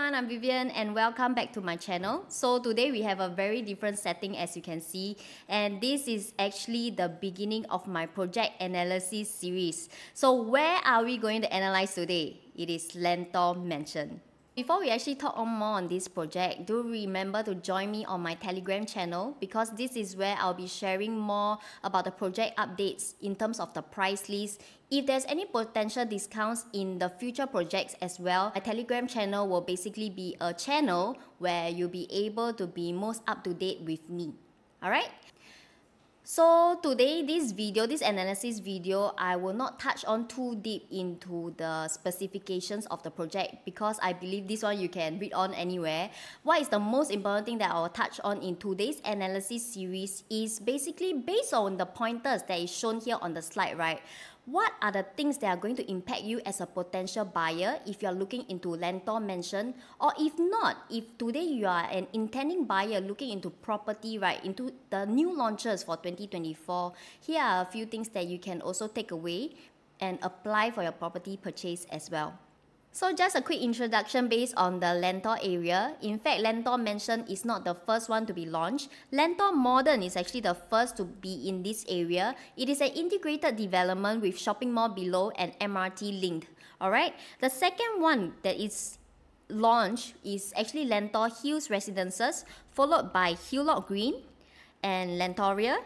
everyone, I'm Vivian and welcome back to my channel. So today we have a very different setting as you can see, and this is actually the beginning of my project analysis series. So where are we going to analyze today? It is Lentor Mansion. Before we actually talk on more on this project, do remember to join me on my Telegram channel because this is where I'll be sharing more about the project updates in terms of the price list. If there's any potential discounts in the future projects as well, my Telegram channel will basically be a channel where you'll be able to be most up to date with me. Alright? So today, this analysis video, I will not touch on too deep into the specifications of the project because I believe this one you can read on anywhere. What is the most important thing that I will touch on in today's analysis series is basically based on the pointers that is shown here on the slide, right? What are the things that are going to impact you as a potential buyer if you're looking into Lentor Mansion? Or if not, if today you are an intending buyer looking into property, right, into the new launches for 2024, here are a few things that you can also take away and apply for your property purchase as well. So just a quick introduction based on the Lentor Area. In fact, Lentor Mansion is not the first one to be launched. Lentor Modern is actually the first to be in this area. It is an integrated development with shopping mall below and MRT linked. Alright, the second one that is launched is actually Lentor Hills Residences, followed by Hillock Green and Lentor Area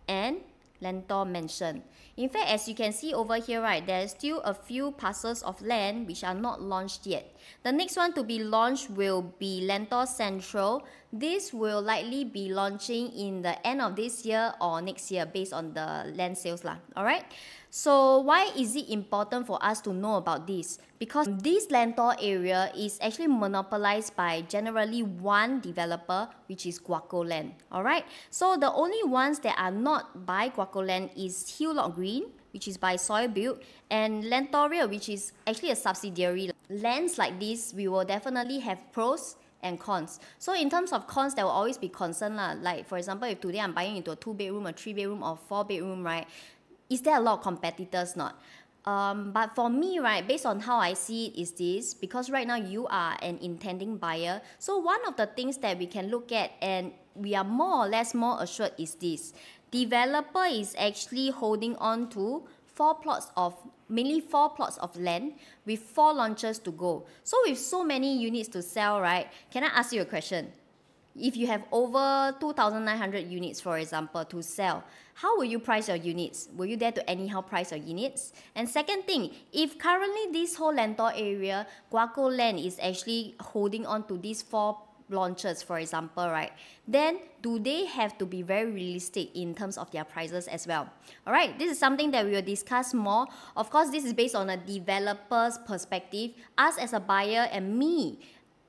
and Lentor Mansion. In fact, as you can see over here, right, there's still a few parcels of land which are not launched yet. The next one to be launched will be Lentor Central. This will likely be launching in the end of this year or next year based on the land sales lah. Alright? So why is it important for us to know about this? Because this Lentor area is actually monopolized by generally one developer, which is Guaco Land. Alright? So the only ones that are not by Guaco Land is Hillock Green, which is by Soil Build, and Lentor Area, which is actually a subsidiary. Lands like this, we will definitely have pros and cons. So in terms of cons, there will always be concern lah. Like for example, if today I'm buying into a 2-bedroom, a 3-bedroom, or 4-bedroom, right? Is there a lot of competitors not? But for me, right, based on how I see it is this, because right now you are an intending buyer. So one of the things that we can look at and we are more or less more assured is this. Developer is actually holding on to mainly 4 plots of land with 4 launches to go. So with so many units to sell, right, can I ask you a question? If you have over 2,900 units, for example, to sell, how will you price your units? Will you dare to anyhow price your units? And second thing, if currently this whole Lentor area, Guaco Land is actually holding on to these 4 launches, for example, right, then do they have to be very realistic in terms of their prices as well? Alright, this is something that we will discuss more. Of course, this is based on a developer's perspective. Us as a buyer and me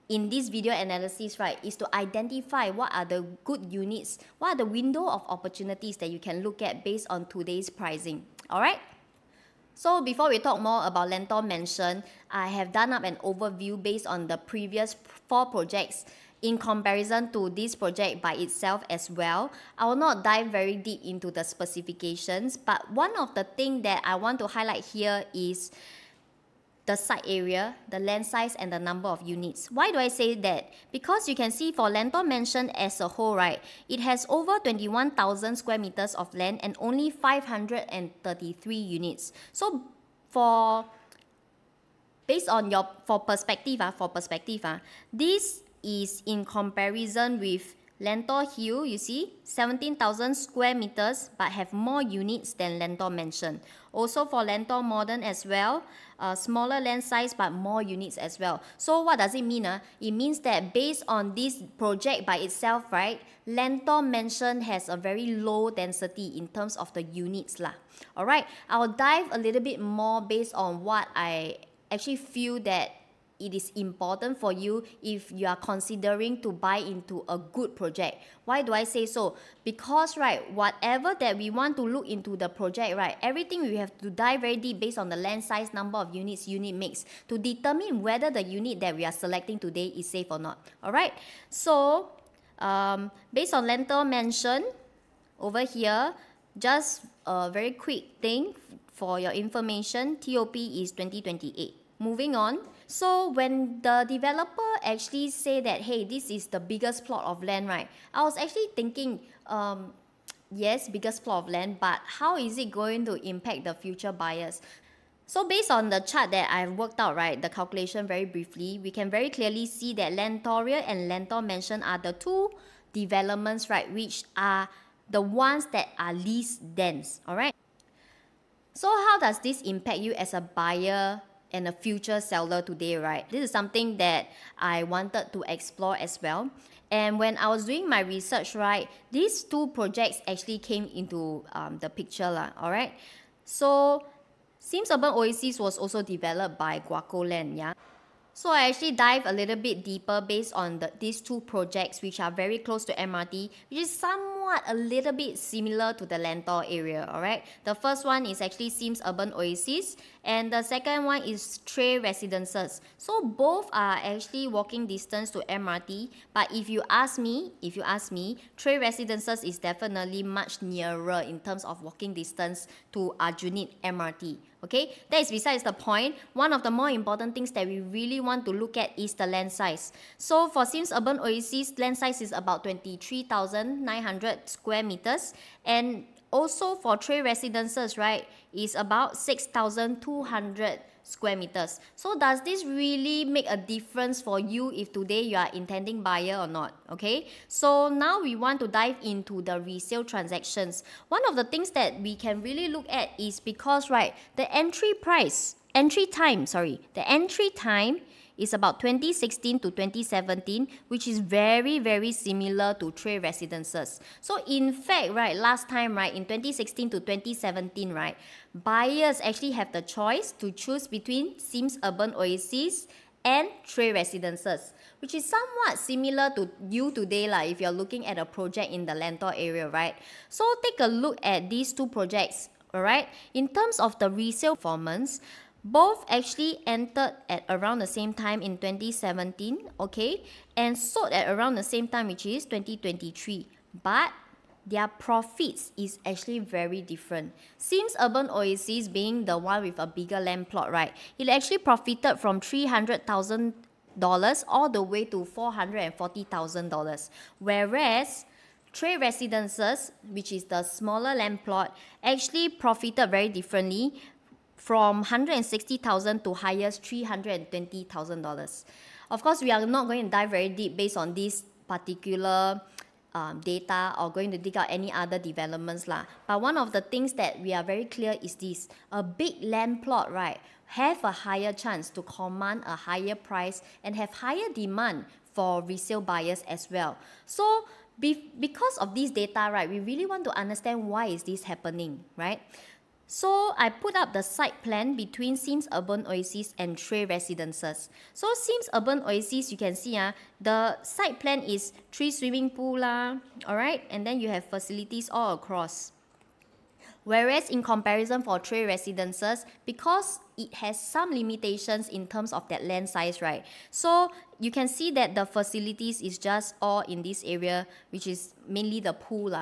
in this video analysis, right, is to identify what are the good units, what are the window of opportunities that you can look at based on today's pricing. Alright? So before we talk more about Lentor Mansion, I have done up an overview based on the previous 4 projects in comparison to this project by itself as well. I will not dive very deep into the specifications, but one of the things that I want to highlight here is the site area, the land size, and the number of units. Why do I say that? Because you can see for Lentor Mansion as a whole, right, it has over 21,000 square meters of land and only 533 units. So for perspective, this is in comparison with Lentor Hill, you see, 17,000 square meters but have more units than Lentor Mansion. Also for Lentor Modern as well, smaller land size but more units as well. So what does it mean? It means that based on this project by itself, right, Lentor Mansion has a very low density in terms of the units lah. Alright, I'll dive a little bit more based on what I actually feel that it is important for you if you are considering to buy into a good project. Why do I say so? Because, right, whatever that we want to look into the project, right, everything we have to dive very deep based on the land size, number of units, unit mix, to determine whether the unit that we are selecting today is safe or not. Alright, so based on Lentor Mansion, over here, just a very quick thing for your information, TOP is 2028. Moving on, So when the developer actually say that, hey, this is the biggest plot of land, right? I was actually thinking, yes, biggest plot of land, but how is it going to impact the future buyers? So based on the chart that I've worked out, right, the calculation very briefly, we can very clearly see that Lentor Area and Lentor Mansion are the two developments, right, which are the ones that are least dense, all right? So how does this impact you as a buyer and a future seller today, right? This is something that I wanted to explore as well. And when I was doing my research, right, these two projects actually came into the picture, all right? So Sims Urban Oasis was also developed by Guaco Land, yeah? So I actually dive a little bit deeper based on these two projects which are very close to MRT, which is somewhat a little bit similar to the Lentor area, alright? The first one is actually Sims Urban Oasis and the second one is Tre Residences. So both are actually walking distance to MRT, but if you ask me, Tre Residences is definitely much nearer in terms of walking distance to Aljunied MRT. Okay, that is besides the point. One of the more important things that we really want to look at is the land size. So for Sims Urban Oasis, land size is about 23,900 square meters, and also for Tre Residences, right, is about 6,200 square meters. So does this really make a difference for you if today you are intending buyer or not? Okay, so now we want to dive into the resale transactions. One of the things that we can really look at is because, right, the entry time is about 2016 to 2017, which is very, very similar to Tre Residences. So in fact, right, last time, right, in 2016 to 2017, right, buyers actually have the choice to choose between Sims Urban Oasis and Tre Residences, which is somewhat similar to you today if you're looking at a project in the Lentor area, right? So take a look at these two projects, alright? In terms of the resale performance, both actually entered at around the same time in 2017, okay, and sold at around the same time, which is 2023. But their profits is actually very different. Sims Urban Oasis being the one with a bigger land plot, right, it actually profited from $300,000 all the way to $440,000. Whereas Tre Residences, which is the smaller land plot, actually profited very differently, from $160,000 to highest $320,000. Of course, we are not going to dive very deep based on this particular data or going to dig out any other developments But one of the things that we are very clear is this: a big land plot, right, have a higher chance to command a higher price and have higher demand for resale buyers as well. So because of this data, right, we really want to understand why is this happening, right? So I put up the site plan between Sims Urban Oasis and Tre Residences. So Sims Urban Oasis, you can see the site plan is 3 swimming pool alright, and then you have facilities all across. Whereas in comparison for Tre Residences, because it has some limitations in terms of that land size, right? So you can see that the facilities is just all in this area, which is mainly the pool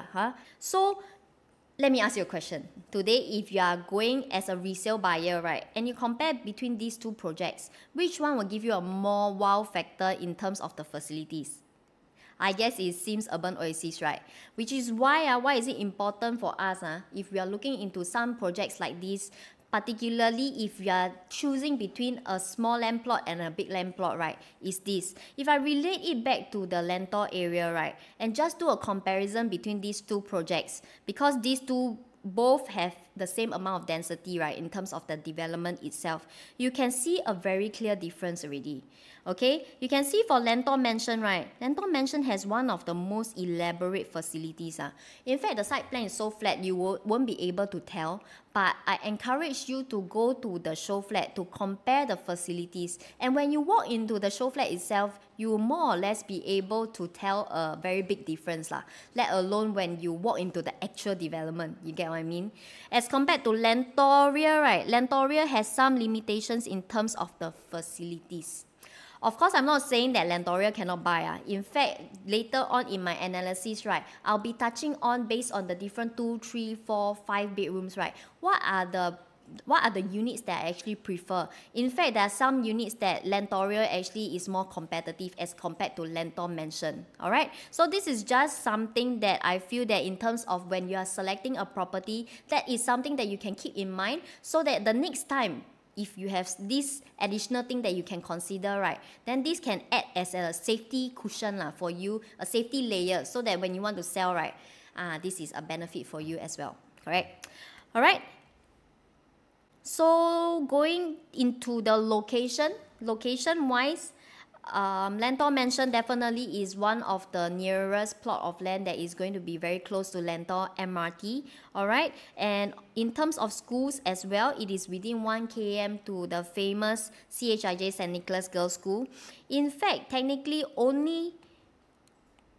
So let me ask you a question. Today, if you are going as a resale buyer, right, and you compare between these two projects, which one will give you a more wow factor in terms of the facilities? I guess it seems Urban Oasis, right? Which is why is it important for us if we are looking into some projects like this, particularly if you are choosing between a small land plot and a big land plot, right, is this. If I relate it back to the Lentor area, right, and just do a comparison between these two projects, because these two both have the same amount of density, right, in terms of the development itself, you can see a very clear difference already. Okay, you can see for Lentor Mansion, right, Lentor Mansion has one of the most elaborate facilities. In fact, the site plan is so flat you won't be able to tell, but I encourage you to go to the show flat to compare the facilities, and when you walk into the show flat itself, you will more or less be able to tell a very big difference, let alone when you walk into the actual development. You get what I mean? As compared to Lentor Area, right, Lentor Area has some limitations in terms of the facilities. Of course, I'm not saying that Lentor Area cannot buy. In fact, later on in my analysis, right, I'll be touching on based on the different 2, 3, 4, 5 bedrooms, right, what are the units that I actually prefer. In fact, there are some units that Lentor Area actually is more competitive as compared to Lentor Mansion. Alright, so this is just something that I feel that in terms of when you are selecting a property, that is something that you can keep in mind, so that the next time if you have this additional thing that you can consider, right, then this can act as a safety cushion for you, a safety layer, so that when you want to sell, right, this is a benefit for you as well. Correct? Alright, so going into the location wise, Lentor Mansion definitely is one of the nearest plot of land that is going to be very close to Lentor MRT. Alright, and in terms of schools as well, it is within 1 km to the famous CHIJ St. Nicholas Girls' School. In fact, technically only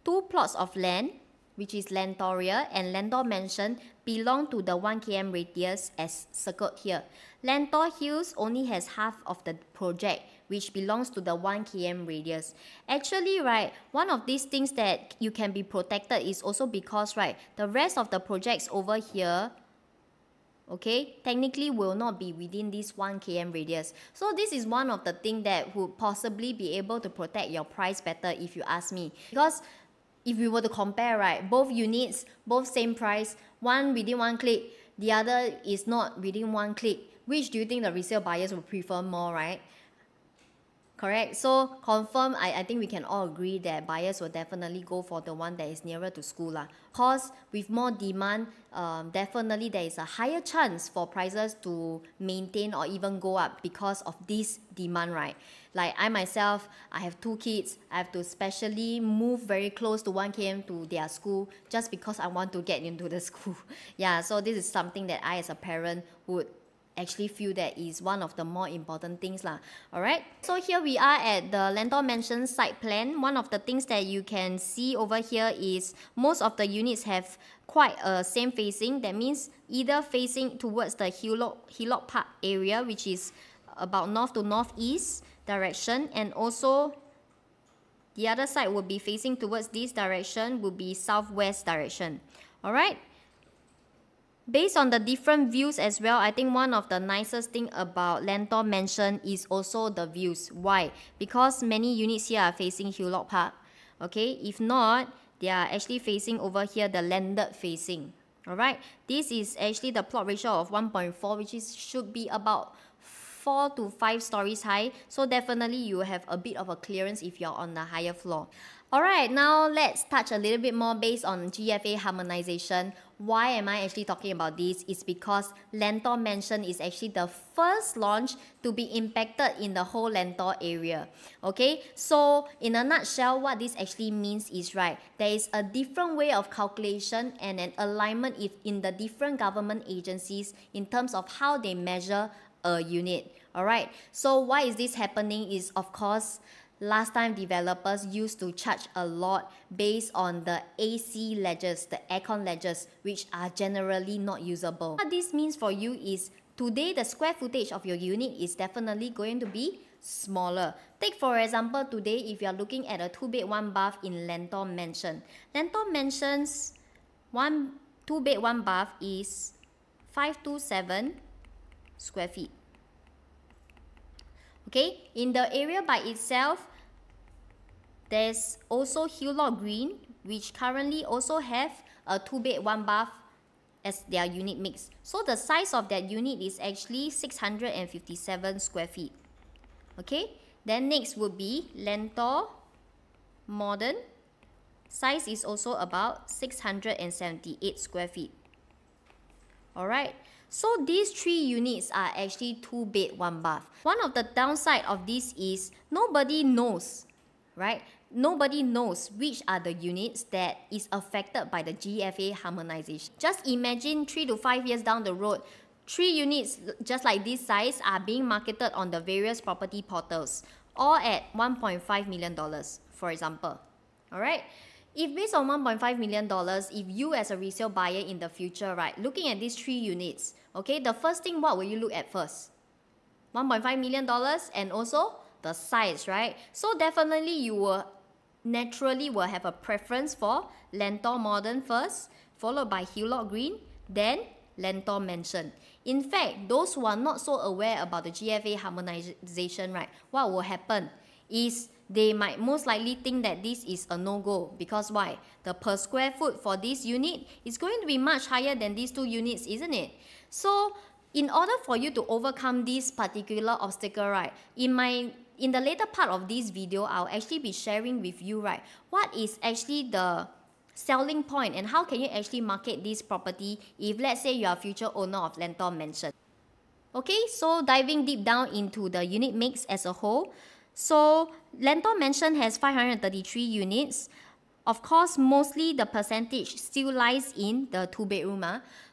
2 plots of land, which is Lentor Area and Lentor Mansion, belong to the 1 km radius as circled here. Lentor Hills only has half of the project, which belongs to the 1 km radius. Actually, right, one of these things that you can be protected is also because, right, the rest of the projects over here, okay, technically will not be within this 1 km radius. So this is one of the things that would possibly be able to protect your price better, if you ask me. Because if we were to compare, right, both units, both same price, one within 1 click, the other is not within 1 click, which do you think the resale buyers will prefer more, right? Correct. So confirm, I think we can all agree that buyers will definitely go for the one that is nearer to school lah. Cause with more demand, definitely there is a higher chance for prices to maintain or even go up because of this demand, right? Like I myself, I have 2 kids. I have to specially move very close to 1 km to their school just because I want to get into the school. Yeah, so this is something that I as a parent would actually feel that is one of the more important things lah. Alright, so here we are at the Lentor Mansion site plan. One of the things that you can see over here is most of the units have quite a same facing. That means either facing towards the Hillock Park area, which is about north to northeast direction, and also the other side would be facing towards this direction, would be southwest direction. Alright, based on the different views as well, I think one of the nicest thing about Lentor Mansion is also the views. Why? Because many units here are facing Hillock Park. Okay, if not, they are actually facing over here the landed facing. Alright, this is actually the plot ratio of 1.4, which should be about 4 to 5 stories high. So definitely you have a bit of a clearance if you're on the higher floor. Alright, now let's touch a little bit more based on GFA harmonization. Why am I actually talking about this? It's because Lentor Mansion is actually the first launch to be impacted in the whole Lentor area. Okay, so in a nutshell, what this actually means is, right, there is a different way of calculation and an alignment in the different government agencies in terms of how they measure a unit. Alright, so why is this happening is, of course, last time developers used to charge a lot based on the AC ledgers, the aircon ledgers, which are generally not usable. What this means for you is today the square footage of your unit is definitely going to be smaller. Take for example today, if you are looking at a 2-bed 1-bath in Lentor Mansion. Lentor Mansion's 2-bed 1-bath is 527 square feet. Okay, in the area by itself, there's also Hillock Green, which currently also have a 2-bed 1-bath as their unit mix. So the size of that unit is actually 657 square feet. Okay, then next would be Lentor Modern. Size is also about 678 square feet. Alright, so these 3 units are actually 2-bed 1-bath. One of the downside of this is nobody knows, right? Nobody knows which are the units that is affected by the GFA harmonization. Just imagine 3 to 5 years down the road, 3 units just like this size are being marketed on the various property portals, all at $1.5 million, for example. Alright? If based on $1.5 million, if you as a resale buyer in the future, right, looking at these 3 units, okay, the first thing, what will you look at first? $1.5 million and also the size, right? So definitely you will naturally have a preference for Lentor Modern first, followed by Hillock Green, then Lentor Mansion. In fact, those who are not so aware about the GFA harmonization, right, what will happen is they might most likely think that this is a no-go. Because why? The per square foot for this unit is going to be much higher than these two units, isn't it? So in order for you to overcome this particular obstacle, right, in the later part of this video, I'll actually be sharing with you, right, what is actually the selling point and how can you actually market this property if let's say you are a future owner of Lentor Mansion. Okay, so diving deep down into the unit mix as a whole. So Lentor Mansion has 533 units. Of course, mostly the percentage still lies in the 2-bedroom.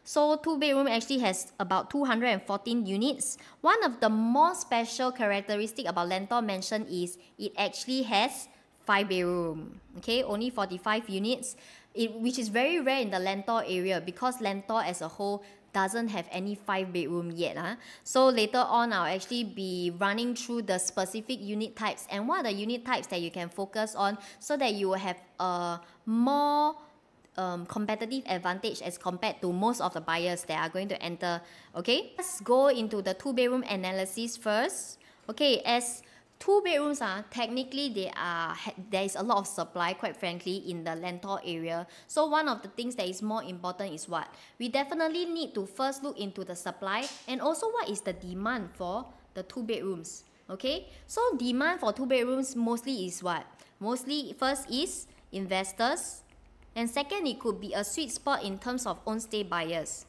So 2-bedroom actually has about 214 units. One of the more special characteristic about Lentor Mansion is it actually has 5-bedroom. Okay, only 45 units, which is very rare in the Lentor area because Lentor as a whole doesn't have any 5-bedroom yet. So later on, I'll actually be running through the specific unit types and what are the unit types that you can focus on so that you will have a more competitive advantage as compared to most of the buyers that are going to enter. Okay, let's go into the 2-bedroom analysis first. Okay, as 2 bedrooms, technically there is a lot of supply, quite frankly, in the Lentor area. So one of the things that is more important is what? We definitely need to first look into the supply and also what is the demand for the 2 bedrooms. Okay, so demand for 2 bedrooms mostly is what? Mostly first is investors, and second it could be a sweet spot in terms of own stay buyers.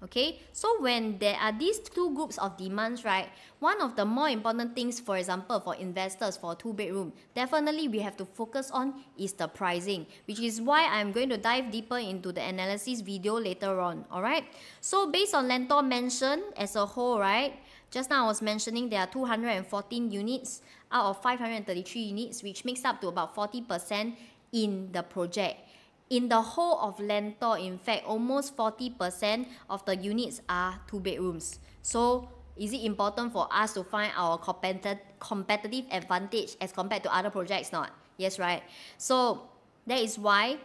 Okay, so when there are these two groups of demands, right, one of the more important things, for example, for investors for 2-bedroom, definitely we have to focus on is the pricing, which is why I'm going to dive deeper into the analysis video later on, alright? So based on Lentor Mansion as a whole, right, just now I was mentioning there are 214 units out of 533 units, which makes up to about 40% in the project. In the whole of Lentor, in fact, almost 40% of the units are 2 bedrooms. So, is it important for us to find our competitive advantage as compared to other projects? Not. Yes, right? So, that is why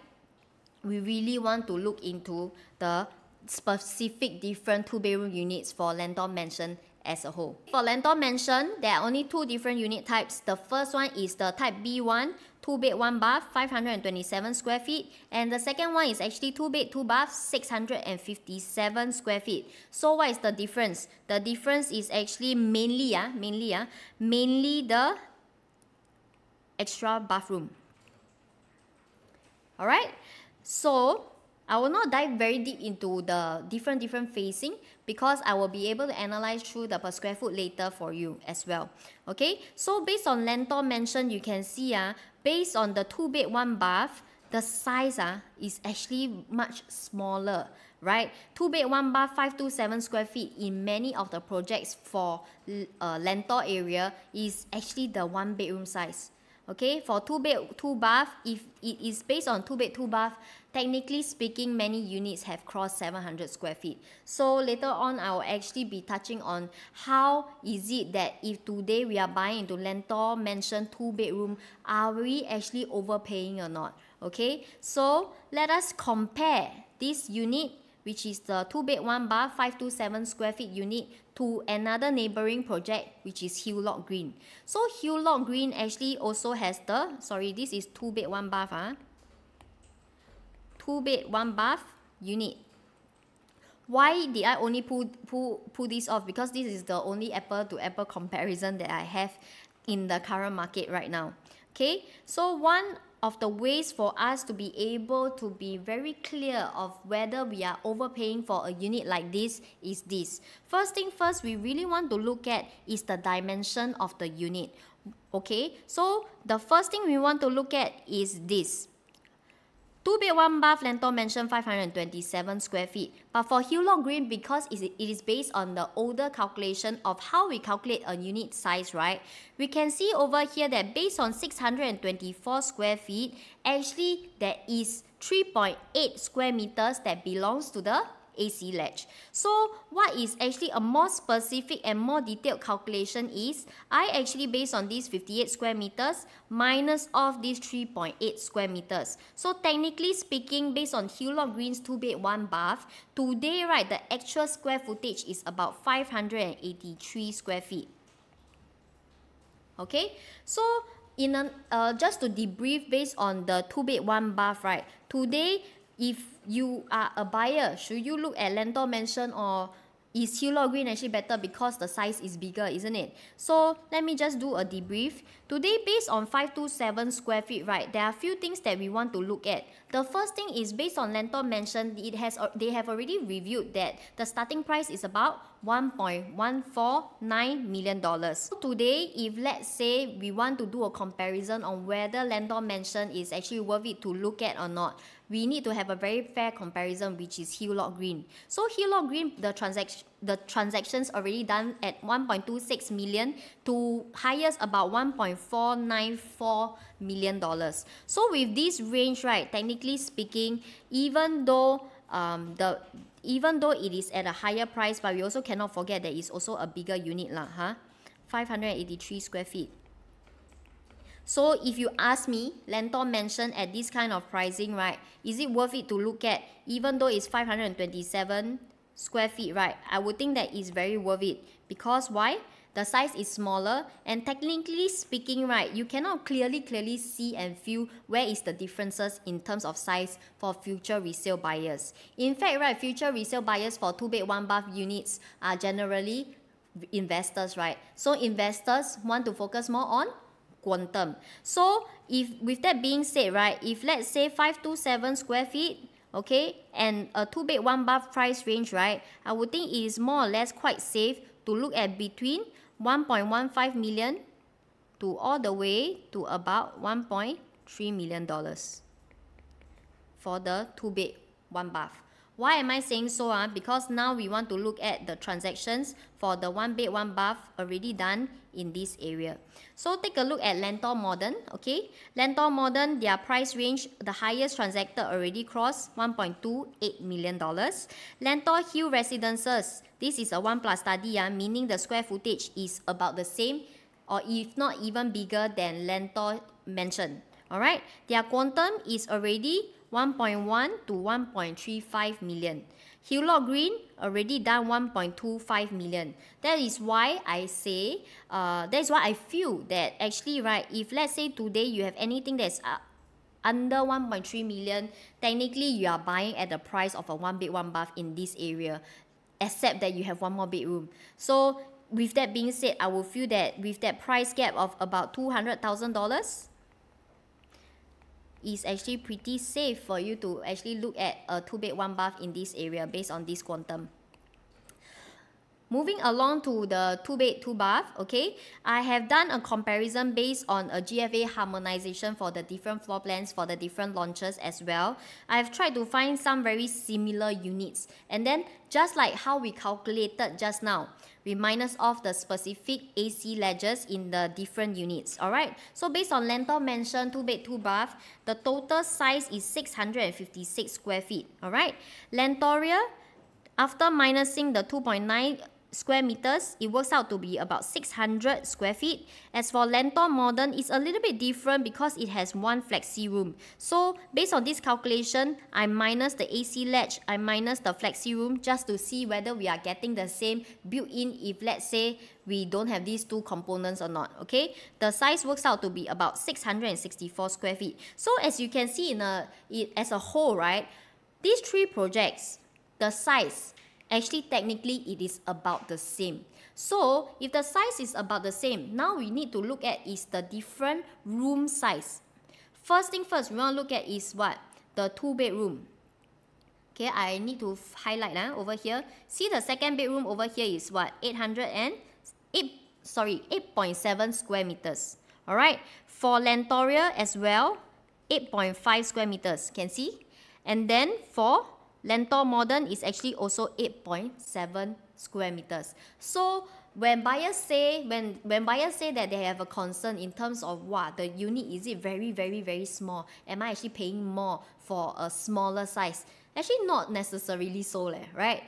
we really want to look into the specific different 2-bedroom units for Lentor Mansion as a whole. For Lentor Mansion, there are only 2 different unit types. The first one is the type B1, 2-bed, 1-bath, 527 square feet. And the second one is actually 2-bed, 2-bath, 657 square feet. So what is the difference? The difference is actually mainly the extra bathroom. Alright? So I will not dive very deep into the different facing because I will be able to analyze through the per square foot later for you as well. Okay, so based on Lentor Mansion, you can see based on the 2-bed, 1-bath, the size is actually much smaller, right? 2-bed, 1-bath, 527 square feet in many of the projects for Lentor area is actually the 1-bedroom size. Okay, for 2-bed, 2-bath, if it is based on 2-bed, 2-bath, technically speaking, many units have crossed 700 square feet. So later on, I will actually be touching on how is it that if today we are buying into Lentor Mansion 2-bedroom, are we actually overpaying or not? Okay, so let us compare this unit, which is the 2-bed, 1-bath, 527 square feet unit, to another neighboring project, which is Hillock Green. So Hillock Green actually also has the, this is 2-bed, 1-bath, 2-bed, 1-bath unit. Why did I only pull this off? Because this is the only apple-to-apple comparison that I have in the current market right now. Okay, so one of the ways for us to be able to be very clear of whether we are overpaying for a unit like this is this. First thing first, we really want to look at is the dimension of the unit. Okay, so the first thing we want to look at is this. 2-bed, 1-bath, Lentor Mansion, 527 square feet. But for Hillock Green, because it is based on the older calculation of how we calculate a unit size, right? We can see over here that based on 624 square feet, actually there is 3.8 square meters that belongs to the AC ledge. So what is actually a more specific and more detailed calculation is, I actually based on these 58 square meters minus off these 3.8 square meters. So technically speaking, based on Hillock Green's 2-bed 1-bath, today, right, the actual square footage is about 583 square feet. Okay, so just to debrief based on the 2-bed 1-bath, right, today, if you are a buyer, should you look at Lentor Mansion, or is Hillock Green actually better because the size is bigger, isn't it? So let me just do a debrief. Today, based on 527 square feet, right, there are a few things that we want to look at. The first thing is based on Lentor Mansion, they have already reviewed that the starting price is about $1.149 million. So today, if let's say we want to do a comparison on whether Lentor Mansion is actually worth it to look at or not, we need to have a very fair comparison, which is Hillock Green. So Hillock Green, the transactions already done at 1.26 million to highest about 1.494 million dollars. So with this range, right, technically speaking, even though it is at a higher price, but we also cannot forget that it's also a bigger unit lah, 583 square feet. So if you ask me, Lentor Mansion at this kind of pricing, right, is it worth it to look at, even though it's 527 square feet, right? I would think that it's very worth it. Because why? The size is smaller, and technically speaking, right, you cannot clearly see and feel where is the differences in terms of size for future resale buyers. In fact, right, future resale buyers for 2-bed 1-bath units are generally investors, right? So investors want to focus more on quantum. So if with that being said, right, if let's say 527 square feet, okay, and a 2-bed 1-bath price range, right, I would think it is more or less quite safe to look at between 1.15 million to all the way to about 1.3 million dollars for the 2-bed 1-bath. Why am I saying so? Because now we want to look at the transactions for the 1-bed 1-bath already done in this area. So take a look at Lentor Modern, okay? Lentor Modern, their price range, the highest transacted already crossed $1.28 million. Lentor Hill Residences, this is a 1+ study, meaning the square footage is about the same, or if not even bigger than Lentor Mansion. Alright, their quantum is already 1.1 to 1.35 million. Hillock Green already done 1.25 million. That is why I say, that is why I feel that actually, right, if let's say today you have anything that's under 1.3 million, technically you are buying at the price of a 1-bed 1-bath in this area, except that you have one more bedroom. So with that being said, I will feel that with that price gap of about $200,000, is actually pretty safe for you to actually look at a 2-bed 1-bath in this area based on this quantum. Moving along to the 2-bed 2-bath, okay, I have done a comparison based on a GFA harmonization for the different floor plans for the different launches as well. I've tried to find some very similar units, and then just like how we calculated just now, we minus off the specific AC ledges in the different units, alright? So based on Lentor Mansion 2-bed 2-bath, the total size is 656 square feet, alright? Lentor Area, after minusing the 2.9 square meters, it works out to be about 600 square feet. As for Lentor Modern, it's a little bit different because it has one flexi room. So based on this calculation, I minus the AC ledge, I minus the flexi room just to see whether we are getting the same built-in if let's say we don't have these two components or not, okay? The size works out to be about 664 square feet. So as you can see as a whole, right, these three projects, the size, actually technically it is about the same. So if the size is about the same, now we need to look at is the different room size. First thing first, we want to look at is what? The 2-bedroom. Okay, I need to highlight over here. See the second bedroom over here is what? 8.7 square meters. Alright, for Lentor Area as well, 8.5 square meters. Can see? And then for Lentor Modern is actually also 8.7 square meters. So when buyers say that they have a concern in terms of what the unit, is it very small? Am I actually paying more for a smaller size? Actually, not necessarily so, right?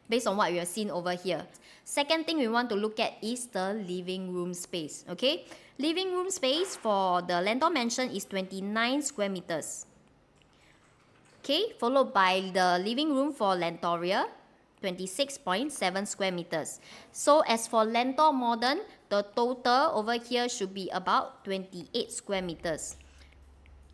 Based on what we have seen over here. Second thing we want to look at is the living room space, okay? Living room space for the Lentor Mansion is 29 square meters. Okay, followed by the living room for Lentor Area, 26.7 square meters. So as for Lentor Modern, the total over here should be about 28 square meters.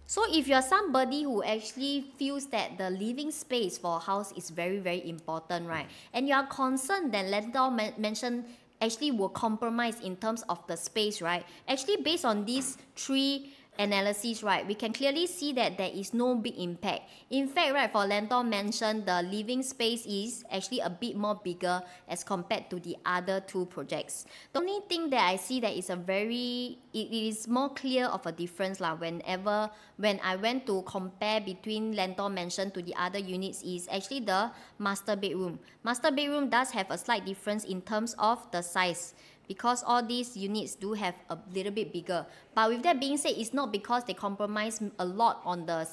So if you're somebody who actually feels that the living space for a house is very, very important, right? And you are concerned that Lentor Mansion actually will compromise in terms of the space, right? Actually, based on these three analysis, right, we can clearly see that there is no big impact. In fact, right, for Lentor Mansion, the living space is actually a bit more bigger as compared to the other two projects. The only thing that I see that is it is more clear of a difference when I went to compare between Lentor Mansion to the other units is actually the master bedroom. Master bedroom does have a slight difference in terms of the size, because all these units do have a little bit bigger. But with that being said, it's not because they compromise a lot on the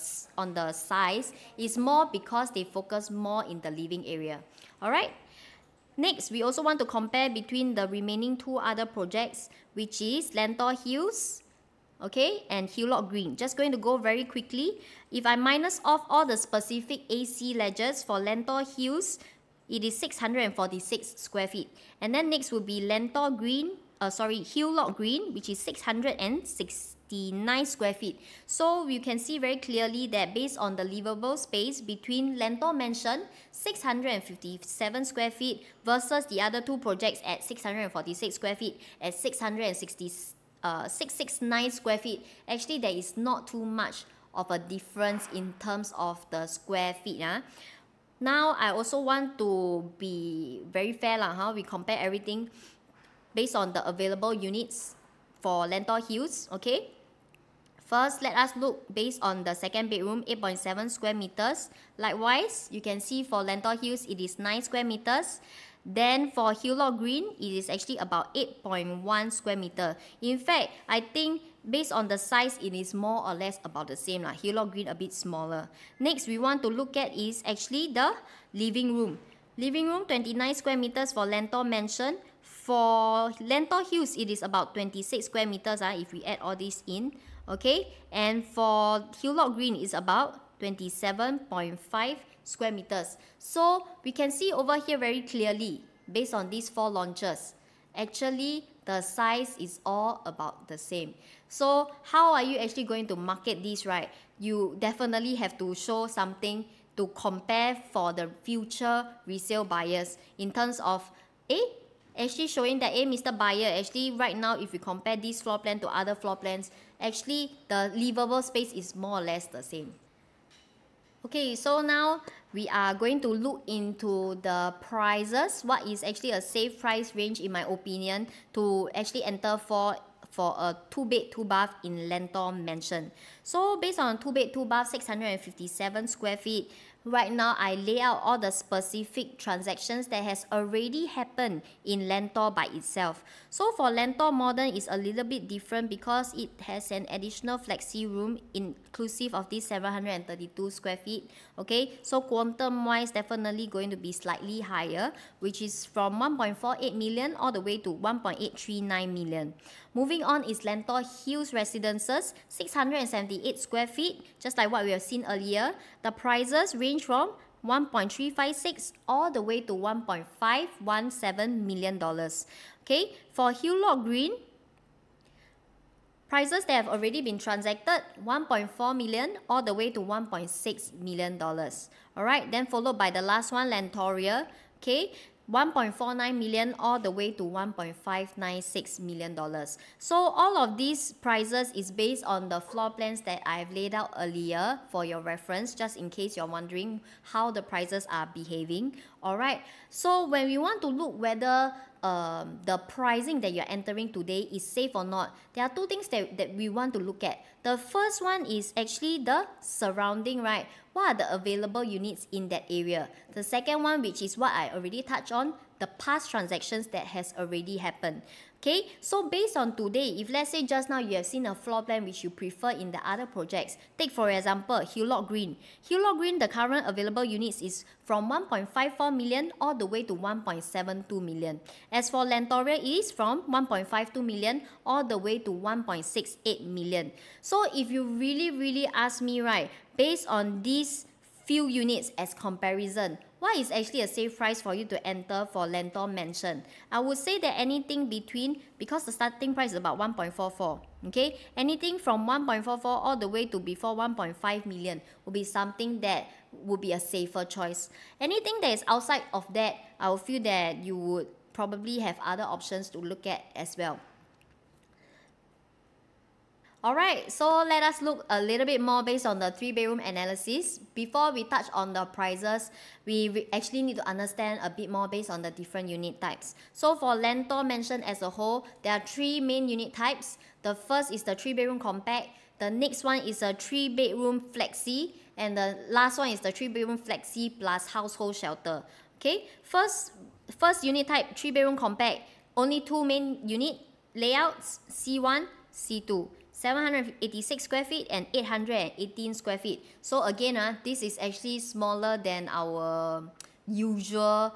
size. It's more because they focus more in the living area. Alright? Next, we also want to compare between the remaining two other projects, which is Lentor Hills, okay, and Hillock Green. Just going to go very quickly. If I minus off all the specific AC ledgers for Lentor Hills, it is 646 square feet. And then next would be Hillock Green, which is 669 square feet. So you can see very clearly that based on the livable space between Lentor Mansion, 657 square feet versus the other two projects at 646 square feet at 669 square feet. Actually, there is not too much of a difference in terms of the square feet. Now, I also want to be very fair. We compare everything based on the available units for Lentor Hills, okay? First, let us look based on the second bedroom, 8.7 square meters. Likewise, you can see for Lentor Hills, it is 9 square meters. Then for Hillock Green, it is actually about 8.1 square meter. In fact, I think based on the size, it is more or less about the same. Hillock Green a bit smaller. Next, we want to look at is actually the living room. Living room, 29 square meters for Lentor Mansion. For Lentor Hills, it is about 26 square meters if we add all this in. Okay, and for Hillock Green, it's about 27.5 square meters. So we can see over here very clearly, based on these four launches, actually the size is all about the same. So how are you actually going to market this, right? You definitely have to show something to compare for the future resale buyers in terms of actually showing that Mr. Buyer, actually right now if you compare this floor plan to other floor plans, actually the livable space is more or less the same. Okay, so now we are going to look into the prices. What is actually a safe price range in my opinion to actually enter for a 2-bed, 2-bath in Lentor Mansion. So based on 2-bed, 2-bath, 657 square feet, right now I lay out all the specific transactions that has already happened in Lentor by itself. So for Lentor Modern, it's a little bit different because it has an additional flexi room inclusive of this 732 square feet. Okay, so quantum wise definitely going to be slightly higher, which is from 1.48 million all the way to 1.839 million. Moving on is Lentor Hills Residences, 678 square feet, just like what we have seen earlier. The prices range from 1.356 all the way to $1.517 million. Okay, for Hillock Green, prices that have already been transacted, 1.4 million all the way to $1.6 million. Alright, then followed by the last one, Lentor Area, okay, 1.49 million all the way to $1.596 million. So all of these prices is based on the floor plans that I've laid out earlier for your reference, just in case you're wondering how the prices are behaving. Alright, so when we want to look whether the pricing that you're entering today is safe or not, there are two things that we want to look at. The first one is actually the surrounding, right? What are the available units in that area? The second one, which is what I already touched on, the past transactions that has already happened. Okay, so based on today, if let's say just now you have seen a floor plan which you prefer in the other projects, take for example Hillock Green. Hillock Green, the current available units is from 1.54 million all the way to 1.72 million. As for Lentor Area, it is from 1.52 million all the way to 1.68 million. So if you really ask me, right, based on these few units as comparison, what is actually a safe price for you to enter for Lentor Mansion? I would say that anything between, because the starting price is about 1.44, okay, anything from 1.44 all the way to before 1.5 million will be something that would be a safer choice. Anything that is outside of that, I would feel that you would probably have other options to look at as well. Alright, so let us look a little bit more based on the 3-bedroom analysis. Before we touch on the prices, we actually need to understand a bit more based on the different unit types. So for Lentor Mansion as a whole, there are 3 main unit types. The first is the 3-bedroom compact, the next one is a 3-bedroom flexi, and the last one is the 3-bedroom flexi plus household shelter. Okay, first unit type, 3-bedroom compact, only 2 main unit layouts, C1, C2. 786 square feet and 818 square feet. So again, this is actually smaller than our usual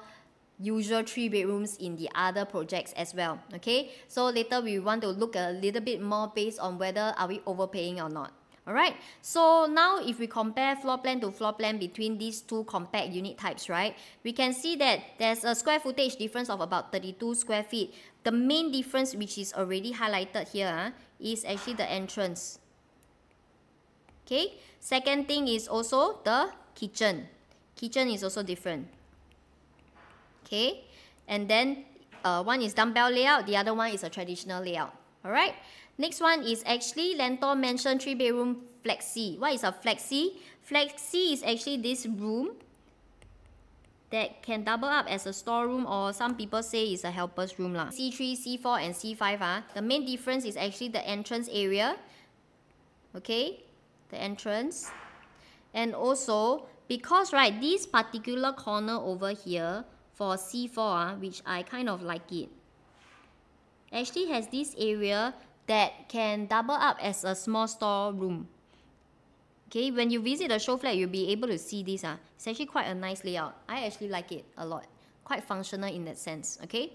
3 bedrooms in the other projects as well. Okay, so later we want to look a little bit more based on whether are we overpaying or not. Alright, so now if we compare floor plan to floor plan between these 2 compact unit types, right, we can see that there's a square footage difference of about 32 square feet. The main difference, which is already highlighted here, is actually the entrance. Okay, second thing is also the kitchen. Kitchen is also different. Okay, and then one is dumbbell layout, the other one is a traditional layout. Alright, next one is actually Lentor Mansion 3-bedroom flexi. What is a flexi? Flexi is actually this room that can double up as a storeroom, or some people say it's a helper's room lah. C3, C4 and C5 the main difference is actually the entrance area. Okay, the entrance. And also, because right, this particular corner over here for C4 which I kind of like it, actually has this area that can double up as a small storeroom. Okay, when you visit the show flat, you'll be able to see this. It's actually quite a nice layout. I actually like it a lot. Quite functional in that sense. Okay.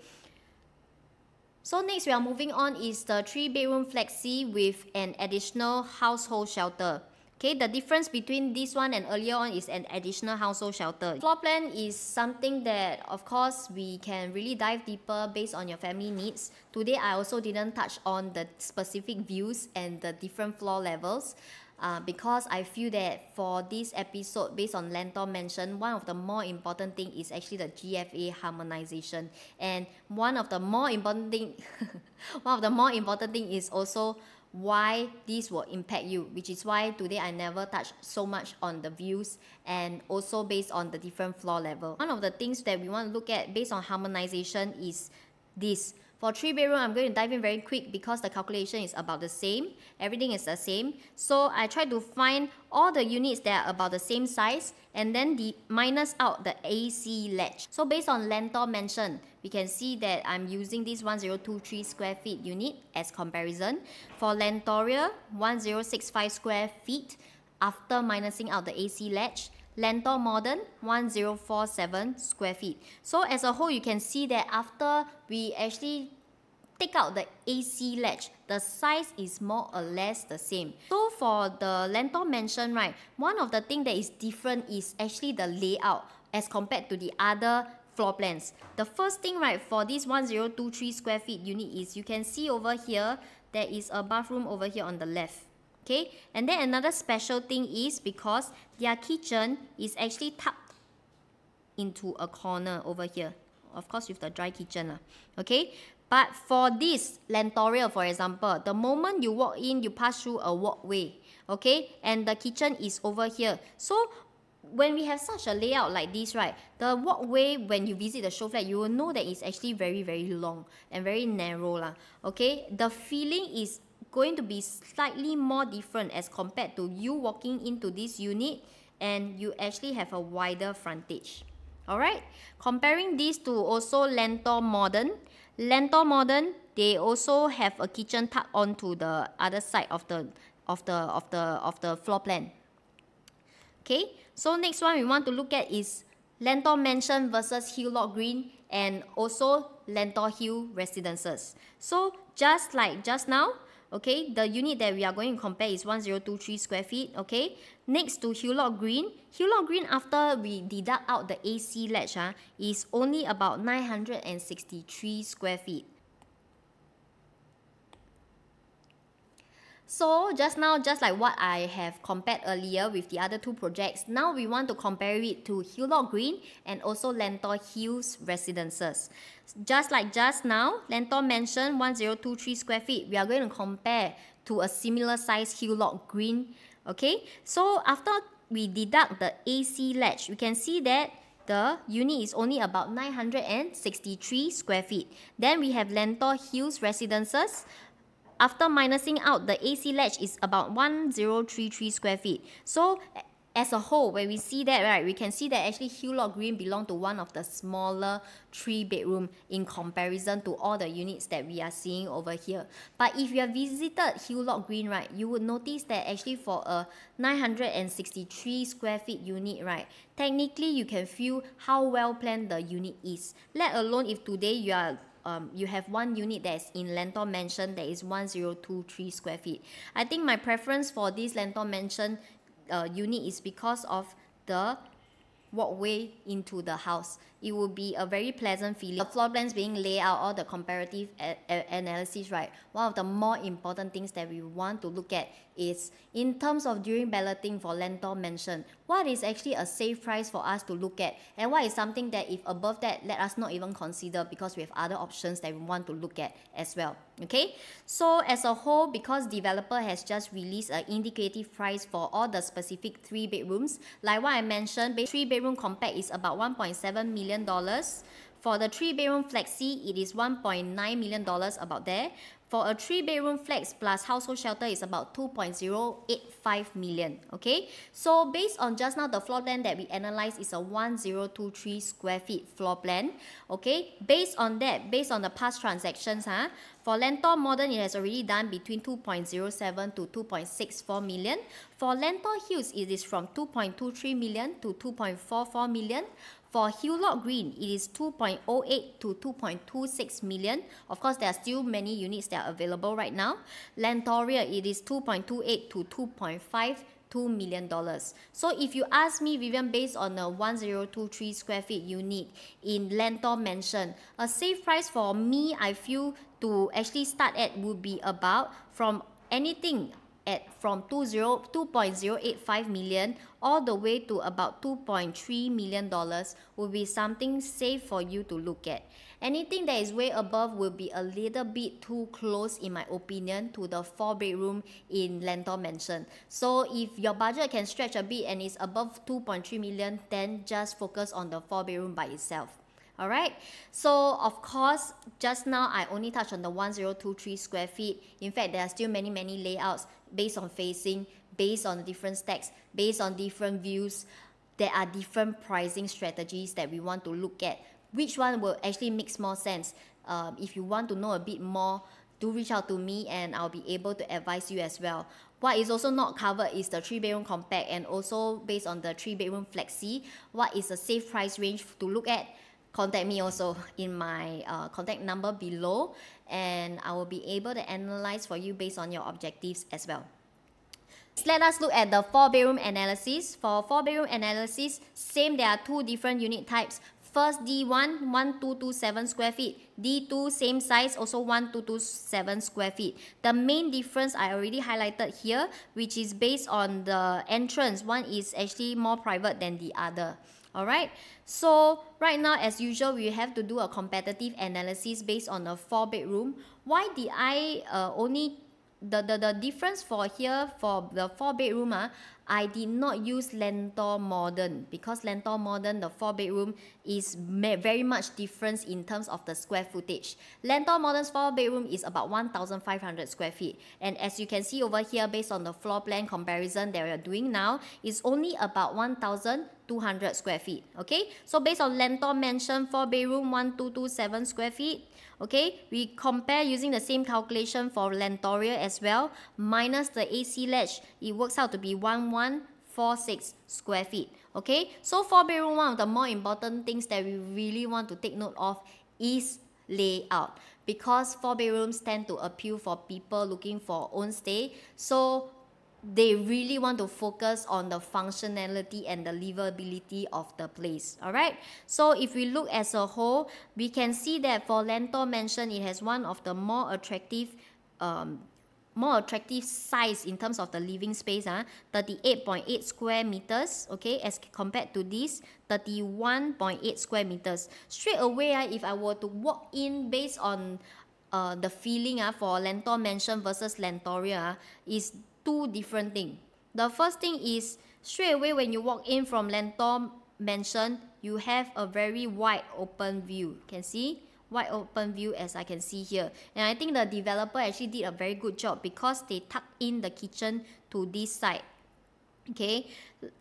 So next we are moving on is the 3-bedroom flexi with an additional household shelter. Okay, the difference between this one and earlier on is an additional household shelter. Floor plan is something that, of course, we can really dive deeper based on your family needs. Today, I also didn't touch on the specific views and the different floor levels. Because I feel that for this episode based on Lentor Mansion, one of the more important thing is actually the GFA harmonization, and one of the more important thing is also why this will impact you, which is why today I never touch so much on the views and also based on the different floor level. One of the things that we want to look at based on harmonization is this. For 3-bedroom, I'm going to dive in very quick because the calculation is about the same. Everything is the same. So I try to find all the units that are about the same size and then minus out the AC ledge. So based on Lentor Mansion, we can see that I'm using this 1023 square feet unit as comparison. For Lentor Area, 1065 square feet after minusing out the AC ledge. Lentor Modern, 1047 square feet. So as a whole, you can see that after we actually take out the AC ledge, the size is more or less the same. So for the Lentor Mansion, right, one of the things that is different is actually the layout as compared to the other floor plans. The first thing, right, for this 1023 square feet unit is you can see over here, there is a bathroom over here on the left. Okay, and then another special thing is because their kitchen is actually tucked into a corner over here. Of course, with the dry kitchen. Okay, but for this Lentor Area, for example, the moment you walk in, you pass through a walkway. Okay, and the kitchen is over here. So when we have such a layout like this, right, the walkway, when you visit the show flat, you will know that it's actually very, very long and very narrow. Okay, the feeling is going to be slightly more different as compared to you walking into this unit and you actually have a wider frontage. Alright, comparing this to also Lentor Modern. Lentor Modern, they also have a kitchen tucked onto the other side of the floor plan. Okay, so next one we want to look at is Lentor Mansion versus Hillock Green and also Lentor Hill Residences. So just like just now, okay, the unit that we are going to compare is 1023 square feet, okay. Next to Hillock Green after we deduct out the AC ledge, is only about 963 square feet. So just now, just like what I have compared earlier with the other two projects, now we want to compare it to Hillock Green and also Lentor Hills Residences. Just like just now, Lentor Mansion 1023 square feet, we are going to compare to a similar size Hillock Green. Okay, so after we deduct the AC ledge, we can see that the unit is only about 963 square feet. Then we have Lentor Hills Residences. After minusing out the AC ledge is about 1033 square feet. So as a whole, when we see that, right, we can see that actually Hillock Green belong to one of the smaller 3-bedroom in comparison to all the units that we are seeing over here. But if you have visited Hillock Green, right, you would notice that actually for a 963 square feet unit, right, technically you can feel how well planned the unit is. Let alone if today you have one unit that is in Lentor Mansion that is 1023 square feet. I think my preference for this Lentor Mansion unit is because of the walkway into the house. It will be a very pleasant feeling. The floor plans being laid out, all the comparative analysis, right? One of the more important things that we want to look at is in terms of during balloting for Lentor Mansion, what is actually a safe price for us to look at, and what is something that if above that, let us not even consider because we have other options that we want to look at as well. Okay, so as a whole, because developer has just released an indicative price for all the specific 3 bedrooms, like what I mentioned, 3-bedroom compact is about $1.7 million. For the 3-bedroom flexi, it is $1.9 million, about there. For a 3-bedroom flex plus household shelter is about 2.085 million. Okay, so based on just now the floor plan that we analyzed is a 1023 square feet floor plan. Okay, based on that, based on the past transactions, for Lentor Modern, it has already done between 2.07 to 2.64 million. For Lentor Hills, it is from 2.23 million to 2.44 million. For Hillock Green, it is 2.08 to 2.26 million. Of course, there are still many units that are available right now. Lentor Area, it is 2.28 to 2.52 million dollars. So if you ask me, Vivian, based on a 1023 square feet unit in Lentor Mansion, a safe price for me, I feel, to actually start at would be about from anything from 2.085 million all the way to about $2.3 million will be something safe for you to look at. Anything that is way above will be a little bit too close, in my opinion, to the 4-bedroom in Lentor Mansion. So if your budget can stretch a bit and is above 2.3 million, then just focus on the 4-bedroom by itself. Alright, so of course, just now I only touched on the 1023 square feet. In fact, there are still many layouts based on facing, based on different stacks, based on different views. There are different pricing strategies that we want to look at. Which one will actually makes more sense? If you want to know a bit more, do reach out to me and I'll be able to advise you as well. What is also not covered is the 3-bedroom compact, and also based on the 3-bedroom flexi, what is a safe price range to look at? Contact me also in my contact number below, and I will be able to analyze for you based on your objectives as well. Let us look at the 4-bedroom analysis. For 4-bedroom analysis, same, there are 2 different unit types. First, D1, 1227 square feet. D2, same size, also 1227 square feet. The main difference I already highlighted here, which is based on the entrance. One is actually more private than the other. Alright, so right now, as usual, we have to do a competitive analysis based on a 4-bedroom. Why did I only the difference for here for the 4-bedroom, I did not use Lentor Modern, because Lentor Modern, the 4-bedroom, is very much different in terms of the square footage. Lentor Modern's 4-bedroom is about 1,500 square feet, and as you can see over here, based on the floor plan comparison that we are doing now, is only about 1,000 200 square feet. Okay, so based on Lentor Mansion 4-bedroom 1227 square feet. Okay, we compare using the same calculation for Lentor Area as well, minus the AC ledge, it works out to be 1146 square feet. Okay, so 4-bedroom, one of the more important things that we really want to take note of is layout, because 4 bedrooms tend to appeal for people looking for own stay, so they really want to focus on the functionality and the livability of the place. Alright, so if we look as a whole, we can see that for Lentor Mansion, it has one of the more attractive size in terms of the living space, 38.8 square meters, okay, as compared to this 31.8 square meters. Straight away, if I were to walk in based on the feeling for Lentor Mansion versus Lentor Area, is two different things. The first thing is, straight away when you walk in from Lentor Mansion, you have a very wide open view. Can see? Wide open view as I can see here. And I think the developer actually did a very good job because they tucked in the kitchen to this side. Okay,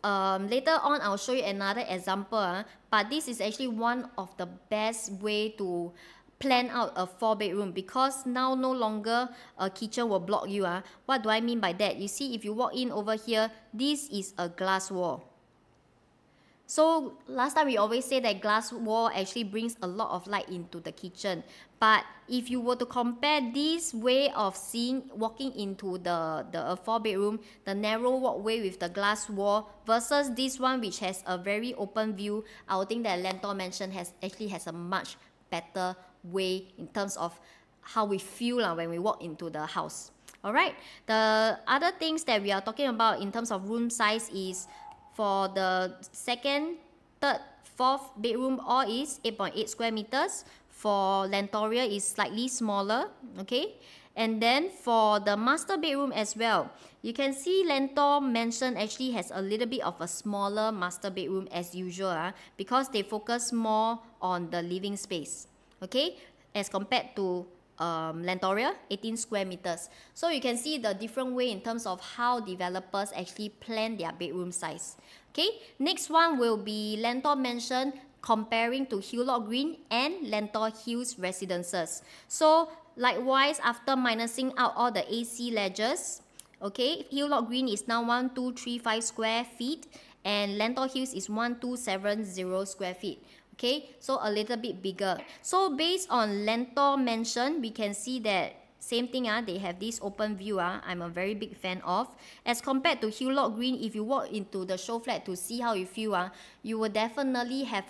later on I'll show you another example, but this is actually one of the best way to plan out a 4-bedroom, because now no longer a kitchen will block you. What do I mean by that? You see, if you walk in over here, this is a glass wall. So last time we always say that glass wall actually brings a lot of light into the kitchen. But if you were to compare this way of walking into the 4-bedroom, the narrow walkway with the glass wall, versus this one which has a very open view, I would think that Lentor Mansion actually has a much better way in terms of how we feel when we walk into the house. Alright, the other things that we are talking about in terms of room size is, for the second, third, fourth bedroom, all is 8.8 square meters. For Lentor Area is slightly smaller, okay? And then for the master bedroom as well, you can see Lentor Mansion actually has a little bit of a smaller master bedroom as usual, because they focus more on the living space, okay, as compared to Lentor Area, 18 square meters. So you can see the different way in terms of how developers actually plan their bedroom size. Okay, next one will be Lentor Mansion comparing to Hillock Green and Lentor Hills Residences. So likewise, after minusing out all the AC ledges, okay, Hillock Green is now 1235 square feet and Lentor Hills is 1270 square feet. Okay, so a little bit bigger. So based on Lentor Mansion, we can see that same thing, they have this open view, I'm a very big fan of. As compared to Hillock Green, if you walk into the show flat to see how you feel, you will definitely have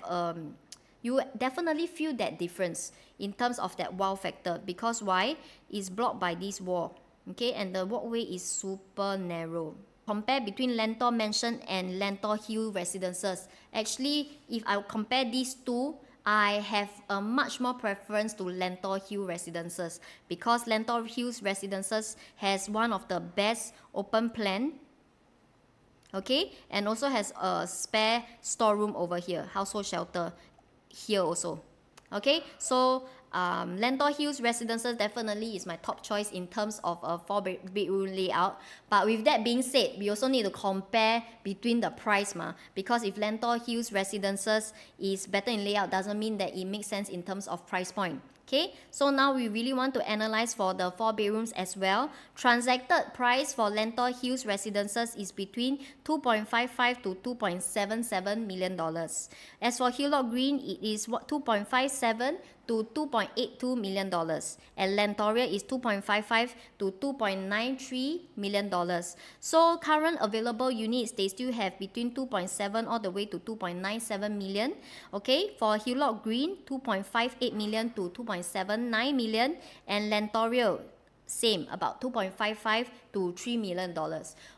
you will definitely feel that difference in terms of that wow factor. Because why? It's blocked by this wall, okay, and the walkway is super narrow. Compare between Lentor Mansion and Lentor Hill Residences. Actually, if I compare these two, I have a much more preference to Lentor Hill Residences, because Lentor Hills Residences has one of the best open plan, okay, and also has a spare storeroom over here, household shelter here also. Okay, so Lentor Hills Residences definitely is my top choice in terms of a 4-bedroom layout. But with that being said, we also need to compare between the price, because if Lentor Hills Residences is better in layout, doesn't mean that it makes sense in terms of price point. Okay, so now we really want to analyze for the 4 bedrooms as well. Transacted price for Lentor Hills Residences is between $2.55 to $2.77 million. As for Hillock Green, it is 2.57 to $2.82 million, and Lentor Area is 2.55 to $2.93 million. So current available units, they still have between 2.7 all the way to 2.97 million. Okay, for Hillock Green, 2.58 million to 2.79 million, and Lentor Area, same, about 2.55 to $3 million.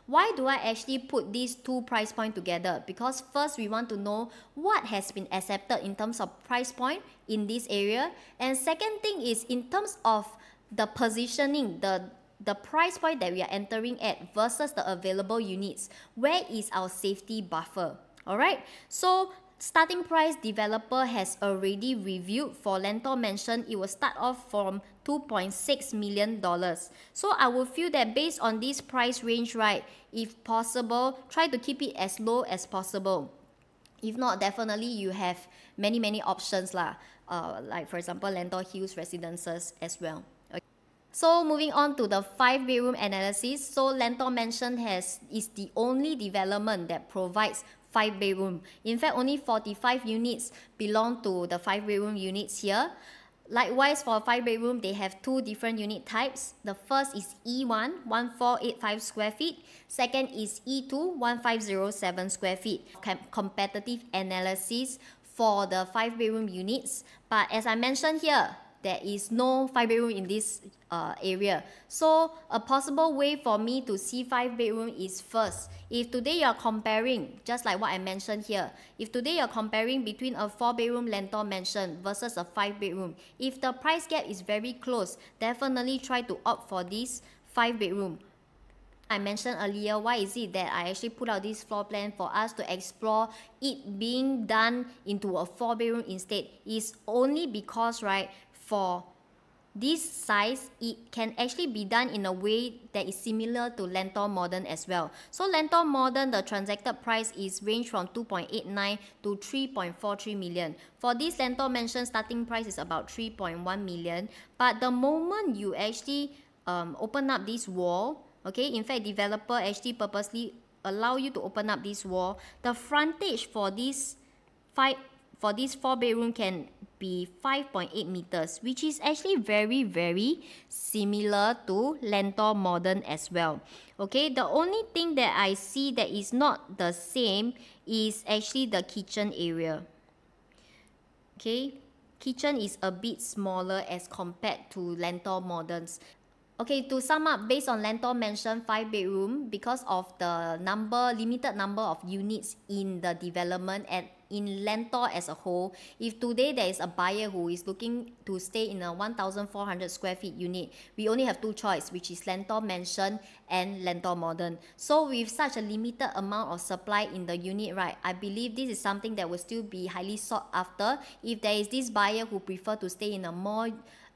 Why do I actually put these two price points together? Because first we want to know what has been accepted in terms of price point in this area, and second thing is in terms of the positioning, the price point that we are entering at versus the available units. Where is our safety buffer? Alright, so starting price developer has already reviewed for Lentor Mansion. It will start off from $2.6 million. So I will feel that based on this price range, right, if possible, try to keep it as low as possible. If not, definitely you have many options lah. Like for example, Lentor Hills residences as well. Okay. So moving on to the 5-bedroom analysis. So Lentor Mansion is the only development that provides 5-bedroom. In fact, only 45 units belong to the 5-bedroom units here. Likewise, for 5-bedroom, they have two different unit types. The first is E1, 1485 square feet. Second is E2, 1507 square feet. Competitive analysis for the 5-bedroom units. But as I mentioned here, there is no 5-bedroom in this area. So a possible way for me to see 5-bedroom is first, if today you're comparing, just like what I mentioned here, if today you're comparing between a 4-bedroom Lentor Mansion versus a 5-bedroom, if the price gap is very close, definitely try to opt for this 5-bedroom. I mentioned earlier, why is it that I actually put out this floor plan for us to explore it being done into a 4-bedroom instead, is only because, right, for this size, it can actually be done in a way that is similar to Lentor Modern as well. So Lentor Modern, the transacted price is range from 2.89 to 3.43 million. For this Lentor Mansion, starting price is about 3.1 million. But the moment you actually open up this wall, okay, in fact, developer actually purposely allow you to open up this wall, the frontage for this 4-bedroom can be 5.8 meters, which is actually very similar to Lentor Modern as well. Okay, the only thing that I see that is not the same is actually the kitchen area. Okay, kitchen is a bit smaller as compared to Lentor Moderns. Okay, to sum up, based on Lentor Mansion 5-bedroom, because of the limited number of units in the development and in Lentor as a whole, if today there is a buyer who is looking to stay in a 1,400 square feet unit, we only have two choices, which is Lentor Mansion and Lentor Modern. So with such a limited amount of supply in the unit, right, I believe this is something that will still be highly sought after if there is this buyer who prefer to stay in a more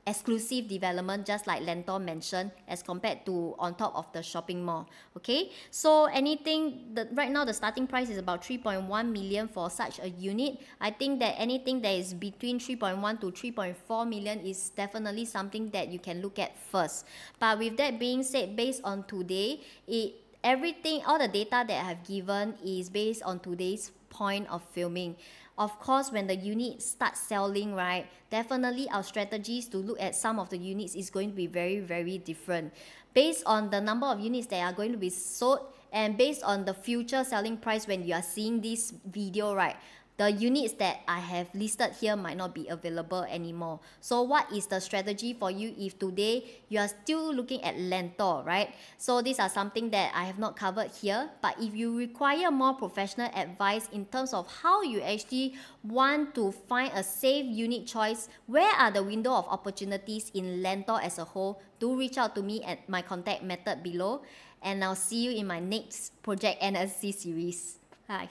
exclusive development just like Lentor Mansion as compared to on top of the shopping mall. Okay, so right now the starting price is about 3.1 million for such a unit. I think that anything that is between 3.1 to 3.4 million is definitely something that you can look at first. But with that being said, based on today, all the data that I have given is based on today's point of filming. Of course, when the units start selling, right, definitely our strategies to look at some of the units is going to be very different. Based on the number of units that are going to be sold and based on the future selling price when you are seeing this video, right, the units that I have listed here might not be available anymore. So what is the strategy for you if today you are still looking at Lentor, right? So these are something that I have not covered here. But if you require more professional advice in terms of how you actually want to find a safe unit choice, where are the window of opportunities in Lentor as a whole, do reach out to me at my contact method below. And I'll see you in my next project analysis series. Bye.